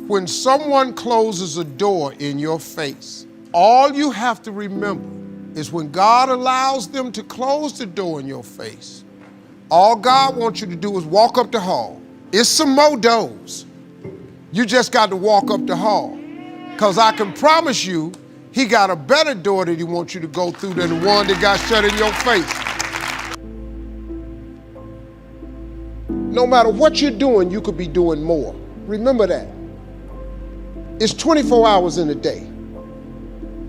When someone closes a door in your face, all you have to remember is when God allows them to close the door in your face, all God wants you to do is walk up the hall. It's some more doors. You just got to walk up the hall. Because I can promise you, he got a better door that he wants you to go through than the one that got shut in your face. No matter what you're doing, you could be doing more. Remember that. It's 24 hours in a day.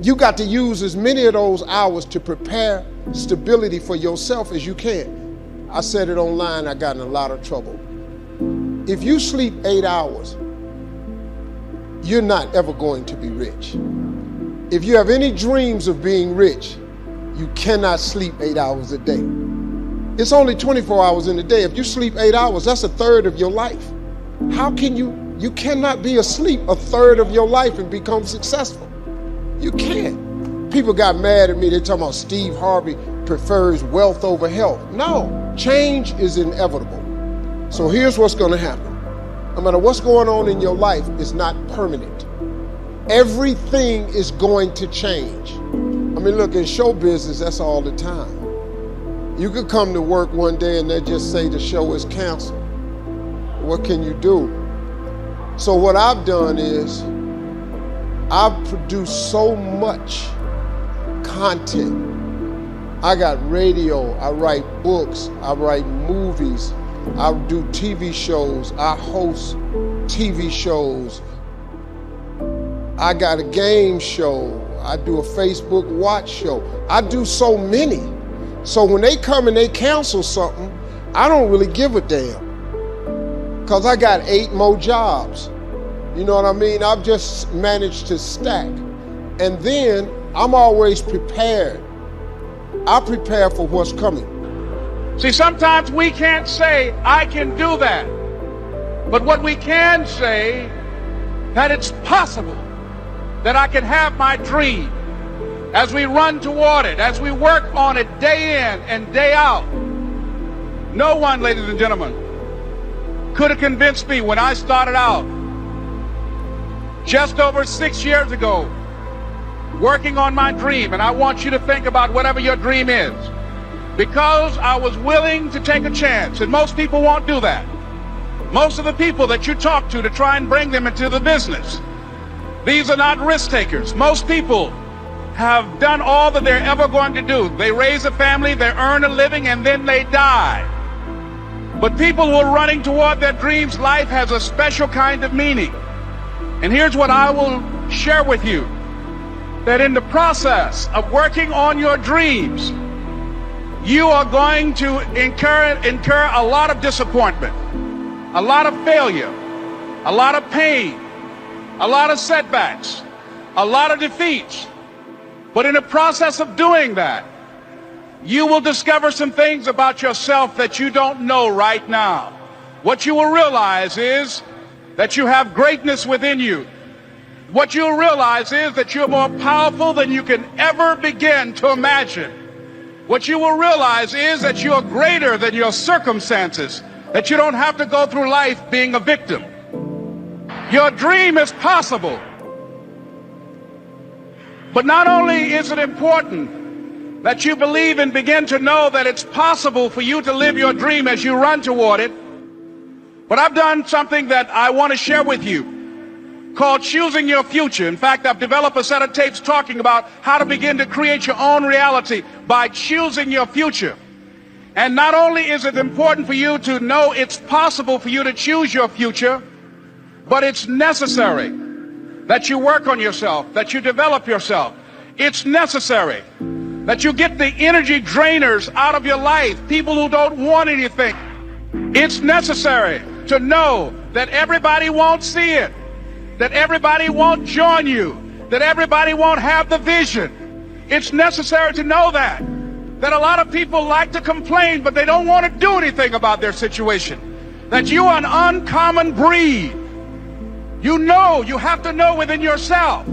You got to use as many of those hours to prepare stability for yourself as you can. I said it online, I got in a lot of trouble. If you sleep 8 hours, you're not ever going to be rich. If you have any dreams of being rich, you cannot sleep 8 hours a day. It's only 24 hours in a day. If you sleep 8 hours, that's a third of your life. How can you cannot be asleep a third of your life and become successful. You can't. People got mad at me. They're talking about Steve Harvey prefers wealth over health. No, change is inevitable. So here's what's going to happen. No matter what's going on in your life, it's not permanent. Everything is going to change. I mean, look, in show business, that's all the time. You could come to work one day and they just say the show is canceled. What can you do? So what I've done is I've produced so much content. I got radio, I write books, I write movies, I do TV shows, I host TV shows. I got a game show, I do a Facebook watch show. I do so many. So when they come and they cancel something, I don't really give a damn. Because I got 8 more jobs. You know what I mean? I've just managed to stack. And then I'm always prepared. I prepare for what's coming. See, sometimes we can't say, I can do that. But what we can say, that it's possible that I can have my dream as we run toward it, as we work on it day in and day out. No one, ladies and gentlemen, could have convinced me when I started out just over 6 years ago working on my dream. And I want you to think about whatever your dream is, because I was willing to take a chance. And most people won't do that. Most of the people that you talk to try and bring them into the business, these are not risk takers. Most people have done all that they're ever going to do. They raise a family, they earn a living, and then they die. But people who are running toward their dreams, life has a special kind of meaning. And here's what I will share with you, that in the process of working on your dreams, you are going to incur a lot of disappointment, a lot of failure, a lot of pain, a lot of setbacks, a lot of defeats. But in the process of doing that, you will discover some things about yourself that you don't know right now. What you will realize is that you have greatness within you. What you'll realize is that you're more powerful than you can ever begin to imagine. What you will realize is that you're greater than your circumstances, that you don't have to go through life being a victim. Your dream is possible. But not only is it important that you believe and begin to know that it's possible for you to live your dream as you run toward it, but I've done something that I want to share with you called Choosing Your Future. In fact, I've developed a set of tapes talking about how to begin to create your own reality by choosing your future. And not only is it important for you to know it's possible for you to choose your future, but it's necessary that you work on yourself, that you develop yourself. It's necessary that you get the energy drainers out of your life, people who don't want anything. It's necessary to know that everybody won't see it, that everybody won't join you, that everybody won't have the vision. It's necessary to know that a lot of people like to complain, but they don't want to do anything about their situation, that you are an uncommon breed. You know, you have to know within yourself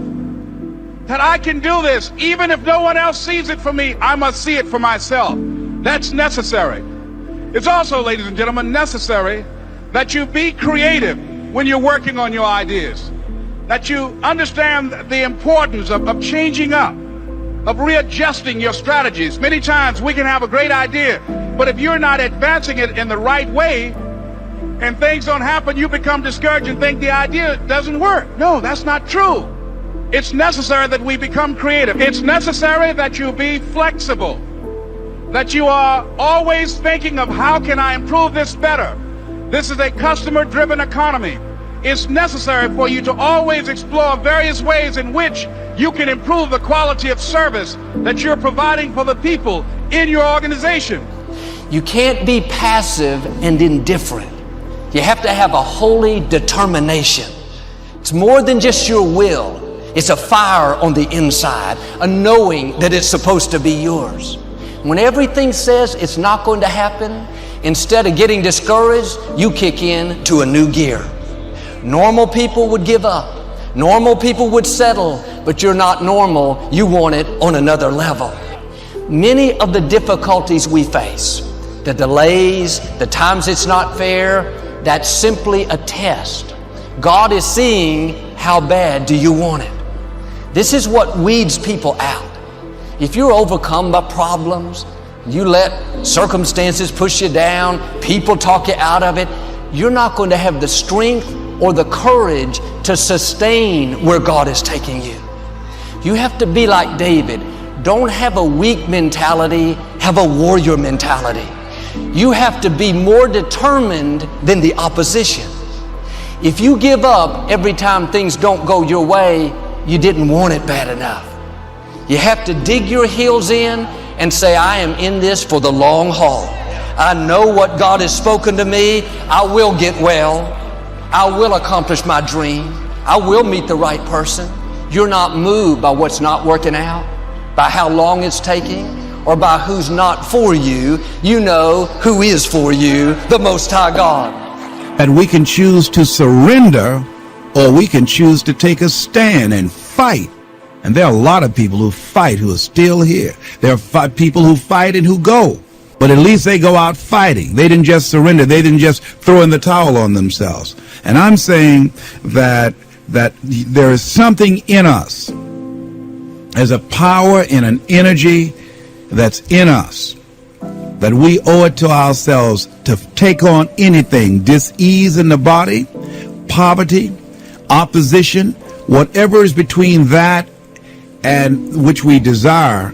that I can do this. Even if no one else sees it for me, I must see it for myself. That's necessary. It's also, ladies and gentlemen, necessary that you be creative when you're working on your ideas. that you understand the importance of changing up, of readjusting your strategies. Many times we can have a great idea, but if you're not advancing it in the right way and things don't happen, you become discouraged and think the idea doesn't work. No, that's not true. It's necessary that we become creative. It's necessary that you be flexible, that you are always thinking of how can I improve this better. This is a customer-driven economy. It's necessary for you to always explore various ways in which you can improve the quality of service that you're providing for the people in your organization. You can't be passive and indifferent. You have to have a holy determination. It's more than just your will. It's a fire on the inside, a knowing that it's supposed to be yours. When everything says it's not going to happen, instead of getting discouraged, you kick in to a new gear. Normal people would give up. Normal people would settle, but you're not normal. You want it on another level. Many of the difficulties we face, the delays, the times it's not fair, that's simply a test. God is seeing how bad do you want it. This is what weeds people out. If you're overcome by problems, you let circumstances push you down, people talk you out of it, you're not going to have the strength or the courage to sustain where God is taking you. You have to be like David. Don't have a weak mentality, have a warrior mentality. You have to be more determined than the opposition. If you give up every time things don't go your way, you didn't want it bad enough. You have to dig your heels in and say, I am in this for the long haul. I know what God has spoken to me. I will get well. I will accomplish my dream. I will meet the right person. You're not moved by what's not working out, by how long it's taking, or by who's not for you. You know who is for you, the Most High God. And we can choose to surrender, or we can choose to take a stand and fight. And there are a lot of people who fight who are still here. There are people who fight and who go. But at least they go out fighting. They didn't just surrender. They didn't just throw in the towel on themselves. And I'm saying that there is something in us. There's a power and an energy that's in us, that we owe it to ourselves to take on anything, dis-ease in the body, poverty, opposition, whatever is between that and which we desire,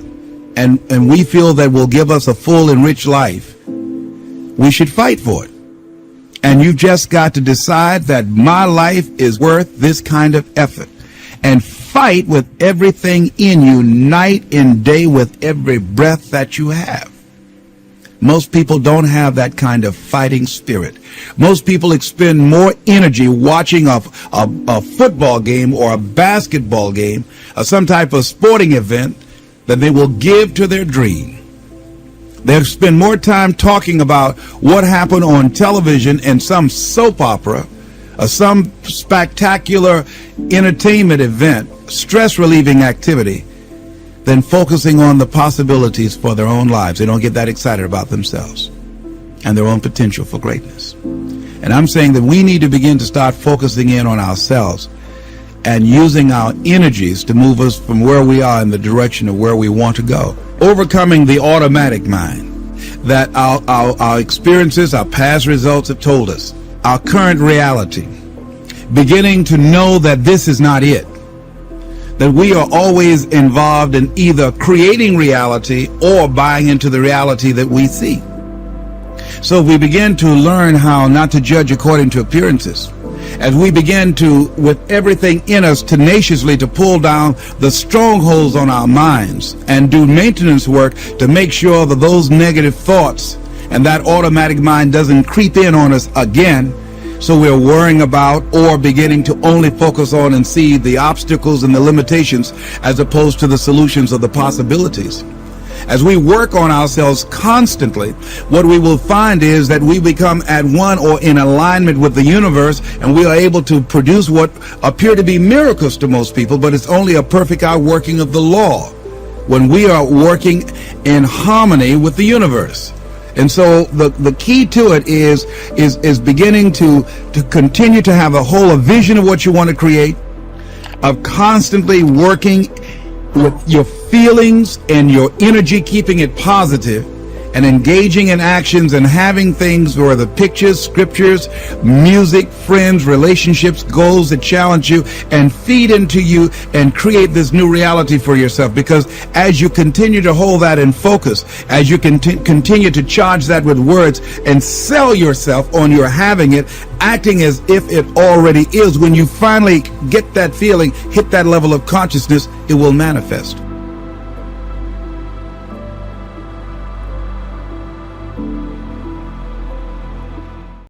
and we feel that will give us a full and rich life. We should fight for it. And you've just got to decide that my life is worth this kind of effort, and fight with everything in you, night and day, with every breath that you have. Most people don't have that kind of fighting spirit. Most people expend more energy watching a football game or a basketball game or some type of sporting event than they will give to their dream. They'll spend more time talking about what happened on television in some soap opera or some spectacular entertainment event, stress-relieving activity, than focusing on the possibilities for their own lives. They don't get that excited about themselves and their own potential for greatness. And I'm saying that we need to begin to start focusing in on ourselves and using our energies to move us from where we are in the direction of where we want to go. Overcoming the automatic mind that our experiences, our past results have told us, our current reality, beginning to know that this is not it. That we are always involved in either creating reality or buying into the reality that we see. So we begin to learn how not to judge according to appearances. As we begin to, with everything in us, tenaciously to pull down the strongholds on our minds and do maintenance work to make sure that those negative thoughts and that automatic mind doesn't creep in on us again. So we're worrying about or beginning to only focus on and see the obstacles and the limitations as opposed to the solutions or the possibilities. As we work on ourselves constantly, what we will find is that we become at one or in alignment with the universe, and we are able to produce what appear to be miracles to most people, but it's only a perfect outworking of the law when we are working in harmony with the universe. And so the key to it is beginning to continue to have a vision of what you want to create, of constantly working with your feelings and your energy, keeping it positive, and engaging in actions and having things where the pictures, scriptures, music, friends, relationships, goals that challenge you and feed into you and create this new reality for yourself. Because as you continue to hold that in focus, as you continue to charge that with words and sell yourself on your having it, acting as if it already is, when you finally get that feeling, hit that level of consciousness, it will manifest.